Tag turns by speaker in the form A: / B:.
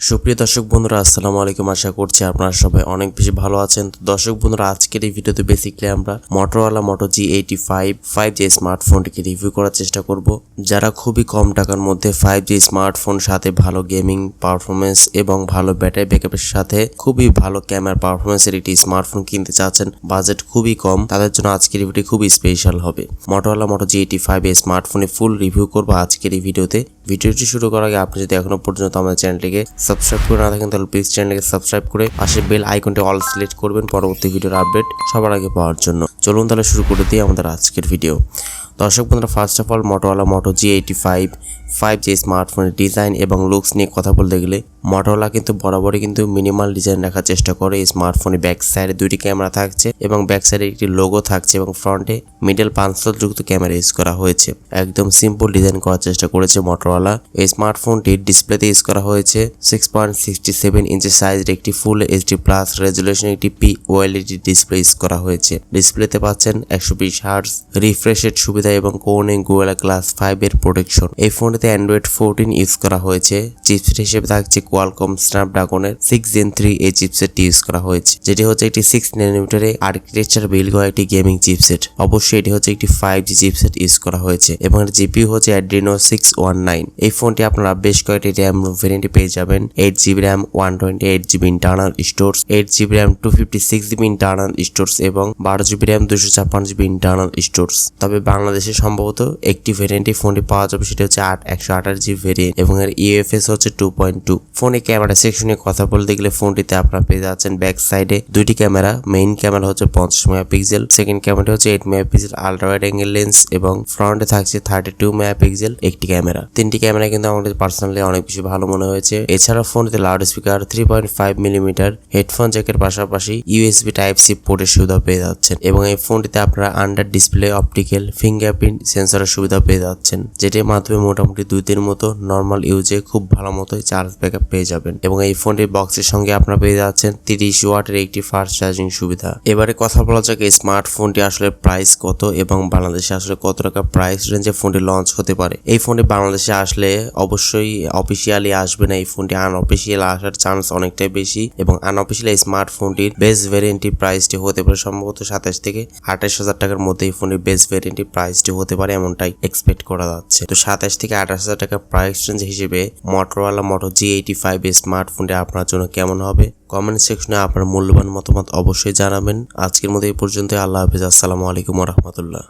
A: সুপ্রিয় দর্শক বন্ধুরা আসসালামু আলাইকুম। আশা করছি আপনারা সবাই অনেক বেশি ভালো আছেন। তো দর্শক বন্ধুরা আজকের এই ভিডিওতে বেসিক্যালি আমরা Motorola Moto G85 5G স্মার্টফোনটিকে review করার চেষ্টা করব। যারা খুবই কম টাকার মধ্যে 5G স্মার্টফোন সাথে ভালো গেমিং পারফরমেন্স এবং ভালো ব্যাটারি ব্যাকআপের সাথে খুবই ভালো ক্যামেরা পারফরমেন্সের একটি স্মার্টফোন কিনতে চাচ্ছেন, বাজেট খুবই কম, তাদের জন্য আজকের ভিডিওটি খুবই স্পেশাল হবে। Motorola Moto G85 স্মার্টফোনে ফুল রিভিউ করব আজকের এই ভিডিওতে। ভিডিওটি শুরু করার আগে আপনি যদি এখনো পর্যন্ত আমাদের চ্যানেলটিকে সাবস্ক্রাইব করে না থাকেন তাহলে প্লিজ চ্যানেলটিকে সাবস্ক্রাইব করে পাশে বেল আইকনটি অল সিলেক্ট করবেন পরবর্তী ভিডিওর আপডেট সবার আগে পাওয়ার জন্য। চলুন তাহলে শুরু করে দিই আমাদের আজকের ভিডিও। দর্শক বন্ধুরা first of all Motorola Moto G85 5G স্মার্টফোনের ডিজাইন এবং লুকস নিয়ে কথা বলতে গেলে Motorola কিন্তু বরাবরই কিন্তু মিনিমাল ডিজাইন রাখার চেষ্টা করে। এই স্মার্টফোনে ব্যাক সাইডে দুইটি ক্যামেরা থাকছে এবং ব্যাক সাইডে একটি লোগো থাকছে এবং ফ্রন্টে মিডল পাঁচতল যুক্ত ক্যামেরা ইউজ করা হয়েছে। একদম সিম্পল ডিজাইন করার চেষ্টা করেছে Motorola। এই স্মার্টফোনটির ডিসপ্লেতে ইউজ করা হয়েছে 6.67 ইঞ্চি সাইজের একটি ফুল এইচডি প্লাস রেজুলেশন একটি OLED ডিসপ্লে ইউজ করা হয়েছে। ডিসপ্লেতে পাচ্ছেন 120 হার্টজ রিফ্রেশ রেট সুবিধা এবং কোর্নিং গোরিলা গ্লাস 5 এর প্রোটেকশন। এই ফোনটিতে অ্যান্ড্রয়েড 14 ইউজ করা হয়েছে। চিপসেট হিসেবে থাকছে কোয়ালকম স্ন্যাপড্রাগনের 6 Gen 3 এই চিপসেটটি ইউজ করা হয়েছে, যেটি হচ্ছে একটি 6 ন্যানোমিটারে আর্কিটেকচার বিল্ড করা একটি গেমিং চিপসেট। অবশ্যই এটি হচ্ছে একটি 5G চিপসেট ইউজ করা হয়েছে এবং এর জিপিইউ হচ্ছে Adreno 619। এই ফোনটি আপনারা বেশ কয়েকটি র্যাম ভেরিয়েন্টে পেয়ে যাবেন। 8GB RAM, 128GB internal storage, 8GB RAM, 256GB internal storage এবং 12GB RAM, 256GB internal storage. তবে বাংলাদেশে সম্ভবত একটি ভেরিয়েন্টে ফোনটি পাওয়া যাবে, সেটা হচ্ছে 128GB ভেরিয়েন্ট এবং এর UFS হচ্ছে 2.2। ফোনে ক্যামেরা সেকশনে কথা বলতে গেলে ফোনটিতে আপনারা পেয়ে যাচ্ছেন ব্যাক সাইডে দুইটি ক্যামেরা। মেইন ক্যামেরা হচ্ছে 50 মেগাপিক্সেল, সেকেন্ড ক্যামেরা হচ্ছে 8 megapixel ultra wide angle lens এবং ফ্রন্টে থাকছে 32 মেগাপিক্সেল একটি ক্যামেরা। তিনটি ক্যামেরা কিন্তু আমাদের পার্সোনালি অনেক বেশি ভালো মনে হয়েছে। এছাড়া ফোনটিতে লাউড স্পিকার, 3.5 মিলিমিটার হেডফোন জ্যাকের পাশাপাশি USB Type-C পোর্টের সুবিধা পেয়ে যাচ্ছেন এবং এই ফোনটিতে আপনারা আন্ডার ডিসপ্লে অপটিক্যাল ফিঙ্গারপ্রিন্ট সেন্সরের সুবিধা পেয়ে যাচ্ছেন, যেটির মাধ্যমে মোটামুটি 2 দিন মতো নর্মাল ইউজে খুব ভালো মতোই চার্জ ব্যাকআপ পেয়ে যাবেন এবং এই ফোনটির বক্সের সঙ্গে আপনারা পেয়ে যাচ্ছেন 30 ওয়াটের একটি ফাস্ট চার্জিং সুবিধা। এবারে কথা বলা যাক এই স্মার্টফোনটি আসলে প্রাইস কত এবং বাংলাদেশে আসলে কত টাকা প্রাইস রেঞ্জে ফোনটি লঞ্চ হতে পারে। এই ফোনটি বাংলাদেশে আসলে অবশ্যই অফিসিয়ালি আসবে না, এই ফোনটি আনঅফিসিয়াল আসার চান্স অনেকটাই বেশি এবং আনঅফিসিয়াল এই স্মার্টফোনটির বেস ভেরিয়েন্টটি প্রাইসটি হতে পারে সম্ভবত 27 থেকে 28,000 টাকার মধ্যে। এই ফোনের বেস ভেরিয়েন্টটি প্রাইসটি হতে পারে এমনটাই এক্সপেক্ট করা যাচ্ছে। তো 27 থেকে 28,000 টাকা প্রাইস রেঞ্জ হিসেবে Motorola Moto G85 স্মার্টফোনটি আপনার জন্য কেমন হবে কমেন্ট সেকশনে আপনার মূল্যবান মতামত অবশ্যই জানাবেন। আজকের মতো এই পর্যন্ত। আল্লাহ হাফেজ। আসসালামু আলাইকুম ওয়া রাহমাতুল্লাহ।